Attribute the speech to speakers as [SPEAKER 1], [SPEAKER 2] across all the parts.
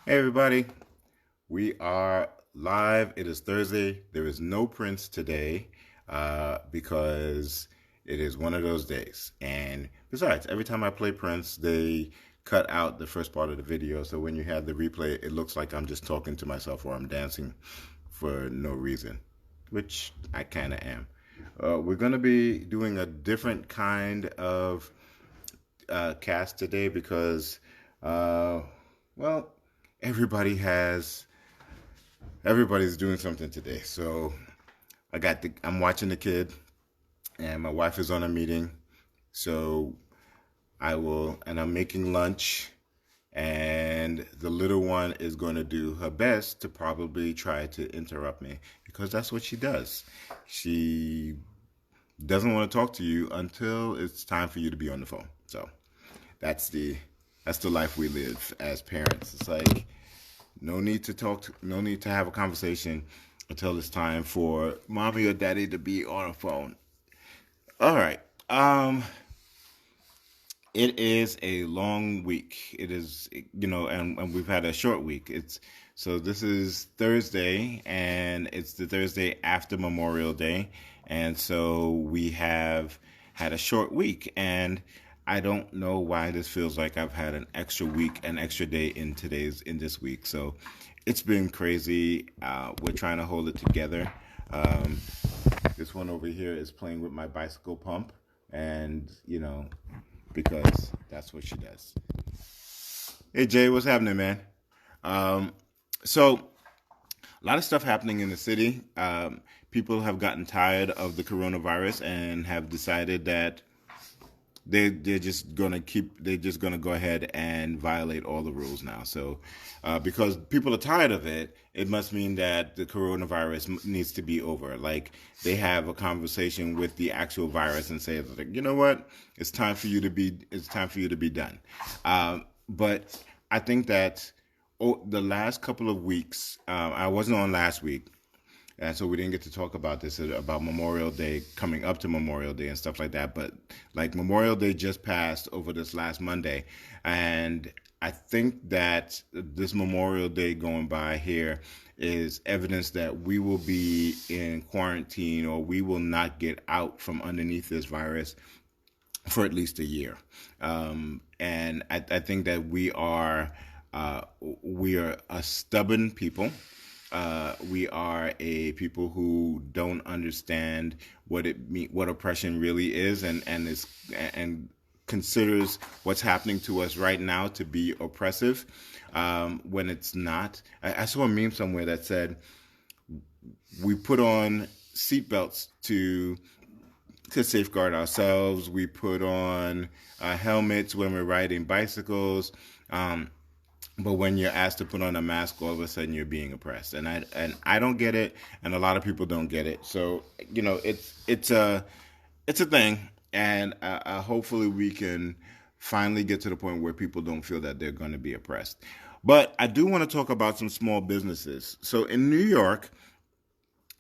[SPEAKER 1] Hey everybody, we are live. It is Thursday. There is no Prince today because it is one of those days. And besides, every time I play Prince, they cut out the first part of the video. So when you have the replay, it looks like I'm just talking to myself or I'm dancing for no reason, which I kind of am. We're going to be doing a different kind of cast today because, uh, well, everybody has everybody's doing something today. So I'm watching the kid, and my wife is on a meeting. So I'm making lunch, and the little one is going to do her best to probably try to interrupt me because that's what she does. She doesn't want to talk to you until it's time for you to be on the phone. So that's the that's the life we live as parents. It's like no need to have a conversation until it's time for mommy or daddy to be on a phone. All right. It is a long week. It is, and we've had a short week. So this is Thursday, and it's the Thursday after Memorial Day, and so we have had a short week, and I don't know why this feels like I've had an extra week, an extra day in this week. So it's been crazy. We're trying to hold it together. Um, this one over here is playing with my bicycle pump, and because that's what she does. Hey Jay, what's happening, man? Um, so a lot of stuff happening in the city. People have gotten tired of the coronavirus and have decided that they're just gonna go ahead and violate all the rules now. So because people are tired of it, it must mean that the coronavirus needs to be over. Like they have a conversation with the actual virus and say, like, you know what, it's time for you to be done. But I think that the last couple of weeks, I wasn't on last week, and so we didn't get to talk about this about Memorial Day, coming up to Memorial Day and stuff like that. But like Memorial Day just passed over this last Monday, and I think that this Memorial Day going by here is evidence that we will be in quarantine, or we will not get out from underneath this virus for at least a year. And I think that we are a stubborn people. We are a people who don't understand what oppression really is, and considers what's happening to us right now to be oppressive, when it's not. I saw a meme somewhere that said we put on seatbelts to safeguard ourselves. We put on helmets when we're riding bicycles. But when you're asked to put on a mask, all of a sudden you're being oppressed, and I don't get it, and a lot of people don't get it. So it's a thing, and hopefully we can finally get to the point where people don't feel that they're going to be oppressed. But I do want to talk about some small businesses. So in New York,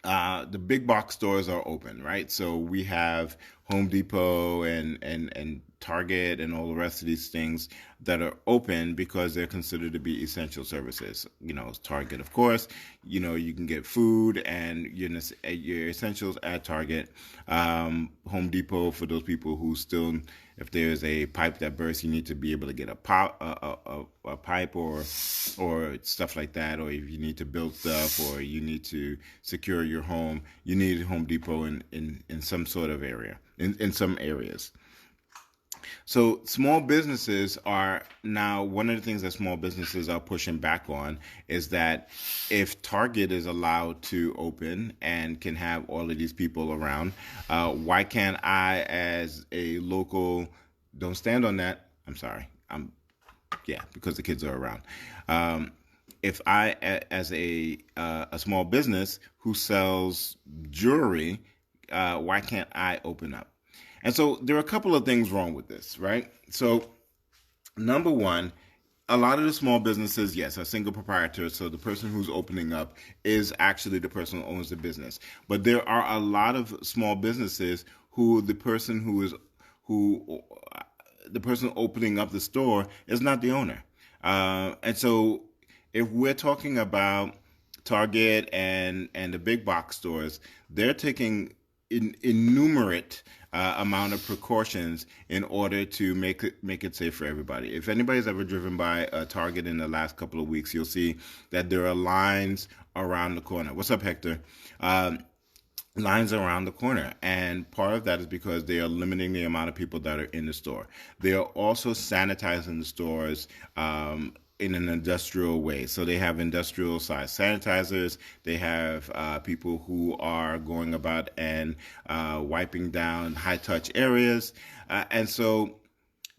[SPEAKER 1] the big box stores are open, right? So we have Home Depot and Target and all the rest of these things that are open because they're considered to be essential services. Target, of course, you can get food and your essentials at Target. Home Depot, for those people who still, if there's a pipe that bursts, you need to be able to get a pipe or stuff like that. Or if you need to build stuff or you need to secure your home, you need Home Depot in some sort of area, in some areas. So small businesses are now, one of the things that small businesses are pushing back on is that if Target is allowed to open and can have all of these people around, why can't I, as a local, don't stand on that. I'm sorry. Yeah, because the kids are around. If I, as a small business who sells jewelry, why can't I open up? And so there are a couple of things wrong with this, right? So number one, a lot of the small businesses, yes, are single proprietors. So the person who's opening up is actually the person who owns the business. But there are a lot of small businesses who who the person opening up the store is not the owner. And so if we're talking about Target and the big box stores, they're taking innumerate amount of precautions in order to make it safe for everybody. If anybody's ever driven by a Target in the last couple of weeks, you'll see that there are lines around the corner. What's up, Hector? Lines around the corner, and part of that is because they are limiting the amount of people that are in the store. They are also sanitizing the stores in an industrial way. So they have industrial size sanitizers. They have people who are going about and wiping down high touch areas. And so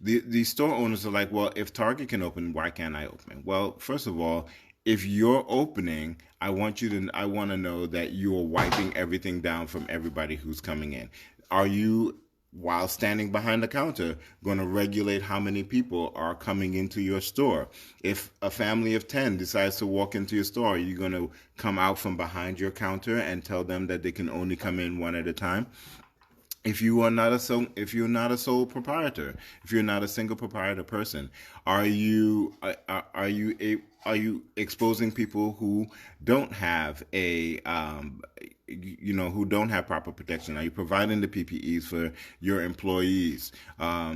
[SPEAKER 1] the store owners are like, well, if Target can open, why can't I open? Well, first of all, if you're opening, I want to know that you are wiping everything down from everybody who's coming in. Are you, while standing behind the counter, going to regulate how many people are coming into your store? If a family of 10 decides to walk into your store, are you going to come out from behind your counter and tell them that they can only come in one at a time? If you're not a sole proprietor, if you're not a single proprietor person, are you exposing people who don't have who don't have proper protection? Are you providing the PPEs for your employees? Are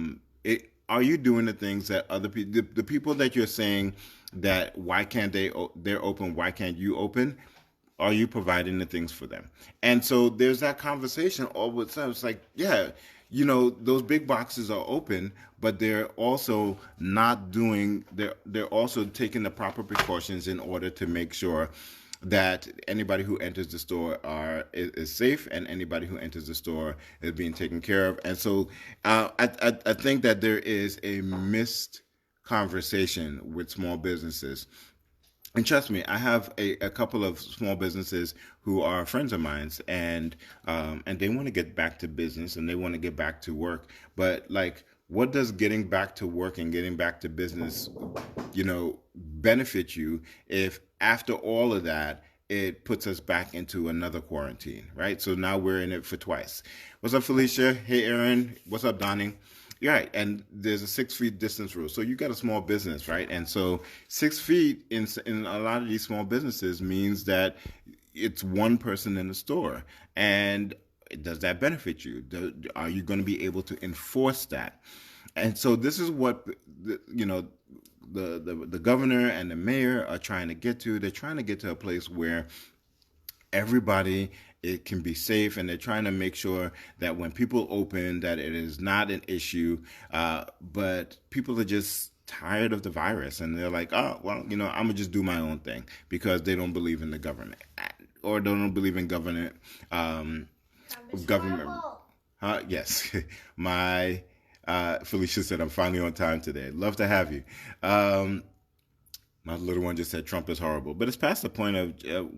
[SPEAKER 1] you doing the things that other people, the people that you're saying that why can't they're open, why can't you open? Are you providing the things for them? And so there's that conversation all the time. It's like, yeah, those big boxes are open, but they're also not doing, they're also taking the proper precautions in order to make sure that anybody who enters the store is safe, and anybody who enters the store is being taken care of. And so I think that there is a missed conversation with small businesses. And trust me, I have a couple of small businesses who are friends of mine, and they want to get back to business and they want to get back to work. But like, what does getting back to work and getting back to business, benefit you if after all of that it puts us back into another quarantine, right? So now we're in it for twice. What's up, Felicia? Hey, Aaron. What's up, Donnie? You're right, and there's a 6 feet distance rule. So you got a small business, right? And so 6 feet in a lot of these small businesses means that it's one person in the store. And does that benefit you? Are you going to be able to enforce that? And so this is what the governor and the mayor are trying to get to. They're trying to get to a place where everybody, it can be safe, and they're trying to make sure that when people open, that it is not an issue. But people are just tired of the virus, and they're like, oh, well, I'm gonna just do my own thing, because they don't believe in the government, or they don't believe in government. Government. Yes, my Felicia said I'm finally on time today. Love to have you. My little one just said Trump is horrible, but it's past the point of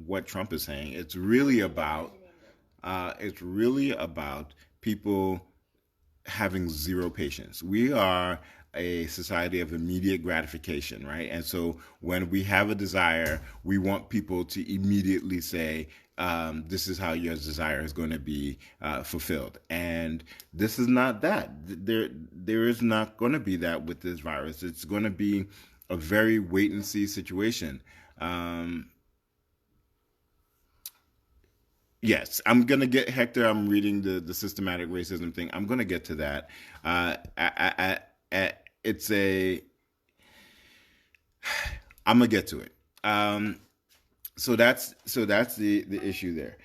[SPEAKER 1] what Trump is saying. It's really about people having zero patience. We are a society of immediate gratification, right? And so when we have a desire, we want people to immediately say, this is how your desire is going to be fulfilled. And this is not that. There is not going to be that with this virus. It's going to be a very wait and see situation. Yes, I'm gonna get Hector. I'm reading the systematic racism thing. I'm gonna get to that. It's a. I'm gonna get to it. So that's the issue there.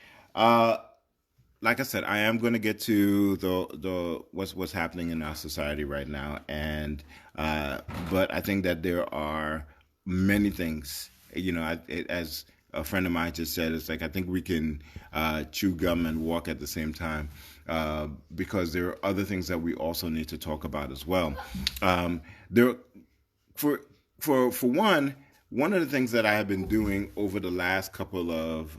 [SPEAKER 1] Like I said, I am going to get to the what's happening in our society right now, and but I think that there are many things. As a friend of mine just said, it's like I think we can chew gum and walk at the same time, because there are other things that we also need to talk about as well. There, for one. One of the things that I have been doing over the last couple of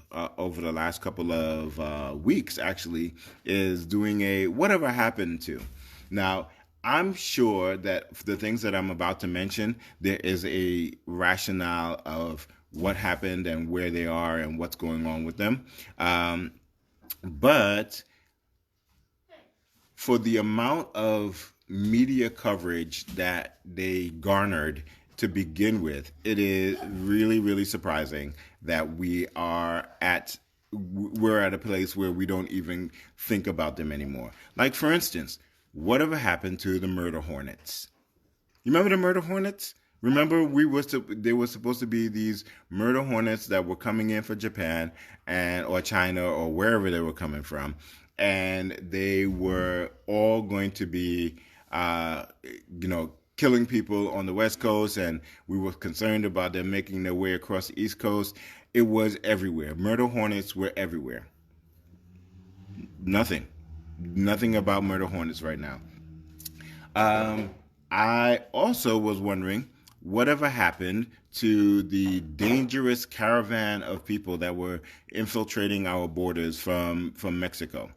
[SPEAKER 1] weeks, actually, is doing a whatever happened to. Now, I'm sure that for the things that I'm about to mention, there is a rationale of what happened and where they are and what's going on with them. But for the amount of media coverage that they garnered to begin with, it is really, really surprising that we're at a place where we don't even think about them anymore. Like, for instance, whatever happened to the murder hornets? You remember the murder hornets? Remember, they were supposed to be these murder hornets that were coming in for Japan and or China or wherever they were coming from, and they were all going to be, killing people on the West Coast, and we were concerned about them making their way across the East Coast. It was everywhere. Murder hornets were everywhere. Nothing, nothing about murder hornets right now. Um, I also was wondering whatever happened to the dangerous caravan of people that were infiltrating our borders from Mexico.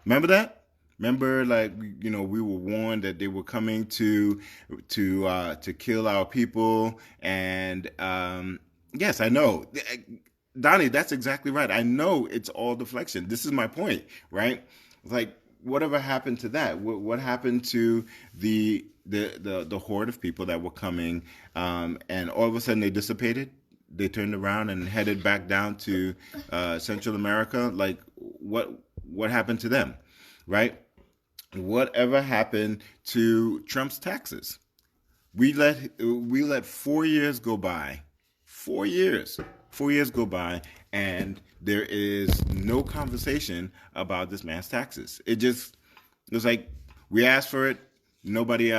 [SPEAKER 1] Remember that? Remember, like, we were warned that they were coming to kill our people, and yes, I know, Donnie, that's exactly right. I know it's all deflection. This is my point, right? Like, whatever happened to that? What happened to the horde of people that were coming, and all of a sudden they dissipated? They turned around and headed back down to Central America. Like, what happened to them, right? Whatever happened to Trump's taxes? We let 4 years go by. 4 years. 4 years go by, and there is no conversation about this man's taxes. It was like we asked for it, nobody,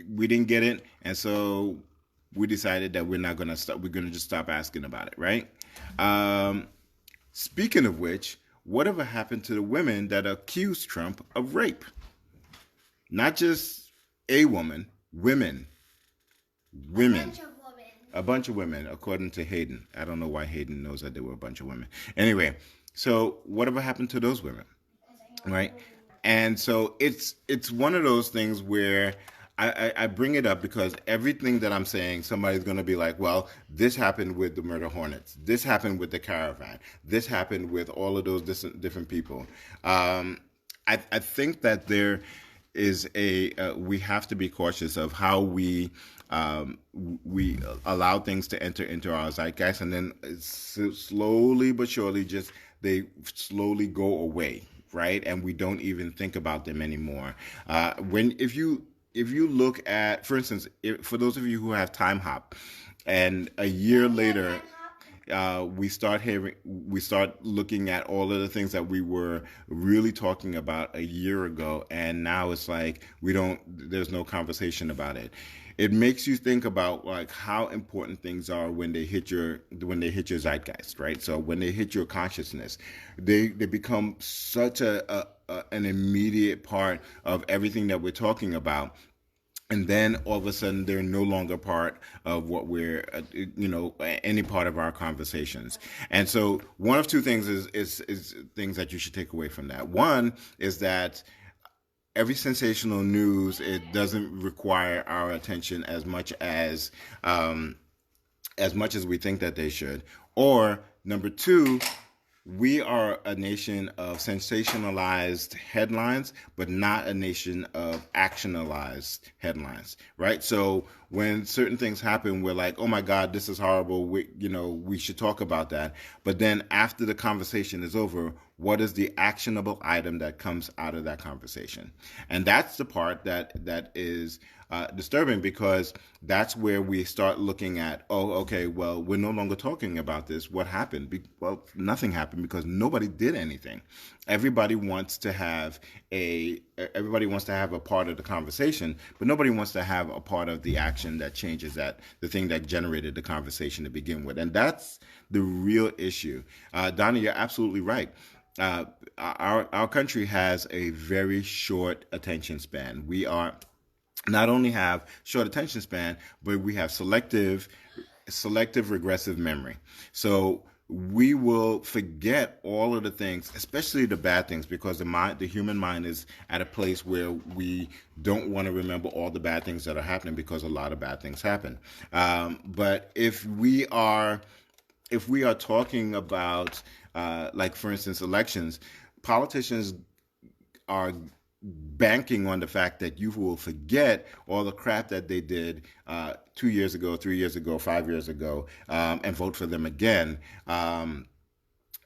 [SPEAKER 1] we didn't get it, and so we decided that we're not gonna stop. We're gonna just stop asking about it, right? Um, Speaking of which, whatever happened to the women that accused Trump of rape? Not just a woman, women, women. A bunch of women, according to Hayden. I don't know why Hayden knows that there were a bunch of women. Anyway, so whatever happened to those women, right? And so it's one of those things where I bring it up because everything that I'm saying, somebody's going to be like, well, this happened with the murder hornets. This happened with the caravan. This happened with all of those different people. I think that there is we have to be cautious of how we allow things to enter into our zeitgeist, and then slowly but surely they slowly go away, right? And we don't even think about them anymore. If you look at, for instance, for those of you who have Time Hop, and a year later, we start looking at all of the things that we were really talking about a year ago, and now it's like there's no conversation about it. It makes you think about like how important things are when they hit your zeitgeist, right? So when they hit your consciousness, they become such an immediate part of everything that we're talking about. And then all of a sudden, they're no longer part of what we're, any part of our conversations. And so, one of two things is things that you should take away from that. One is that every sensational news, it doesn't require our attention as much as we think that they should. Or number two, we are a nation of sensationalized headlines, but not a nation of actionalized headlines, right? So when certain things happen, we're like, oh my God, this is horrible. We should talk about that. But then after the conversation is over, what is the actionable item that comes out of that conversation? And that's the part that is disturbing, because that's where we start looking at, oh, okay, well, we're no longer talking about this. What happened? Well, nothing happened because nobody did anything. Everybody wants to have a part of the conversation, but nobody wants to have a part of the action that changes the thing that generated the conversation to begin with. And that's the real issue. Donnie, you're absolutely right. Our country has a very short attention span. We are not only have short attention span, but we have selective regressive memory. So we will forget all of the things, especially the bad things, because the human mind is at a place where we don't want to remember all the bad things that are happening, because a lot of bad things happen. But if we are talking about, like, for instance, elections, politicians are banking on the fact that you will forget all the crap that they did 2 years ago, 3 years ago, 5 years ago, and vote for them again.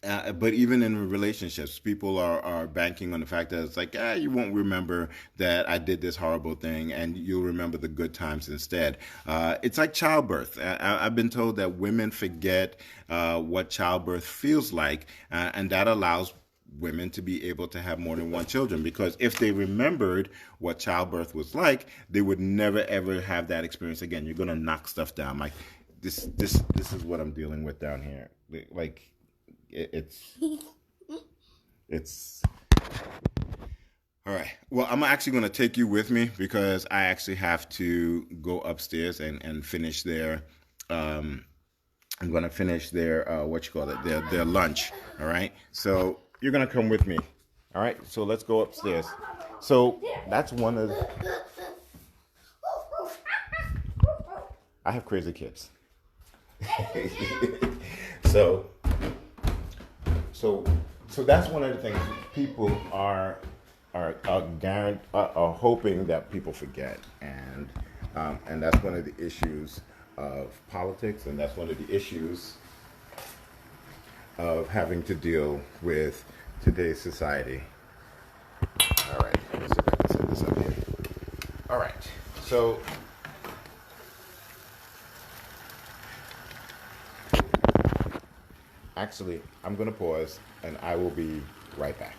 [SPEAKER 1] But even in relationships, people are banking on the fact that it's like, you won't remember that I did this horrible thing, and you'll remember the good times instead. It's like childbirth. I've been told that women forget what childbirth feels like, and that allows women to be able to have more than one children, because if they remembered what childbirth was like, they would never ever have that experience again. You're gonna knock stuff down. Like this is what I'm dealing with down here. Like it's all right. Well, I'm actually going to take you with me because I actually have to go upstairs and finish their I'm going to finish their what you call it, their lunch. All right. So you're going to come with me. All right. So let's go upstairs. So that's one of I have crazy kids. so So, so that's one of the things people are hoping that people forget, and that's one of the issues of politics, and that's one of the issues of having to deal with today's society. All right, let me see if I can set this up here. All right, so actually, I'm going to pause, and I will be right back.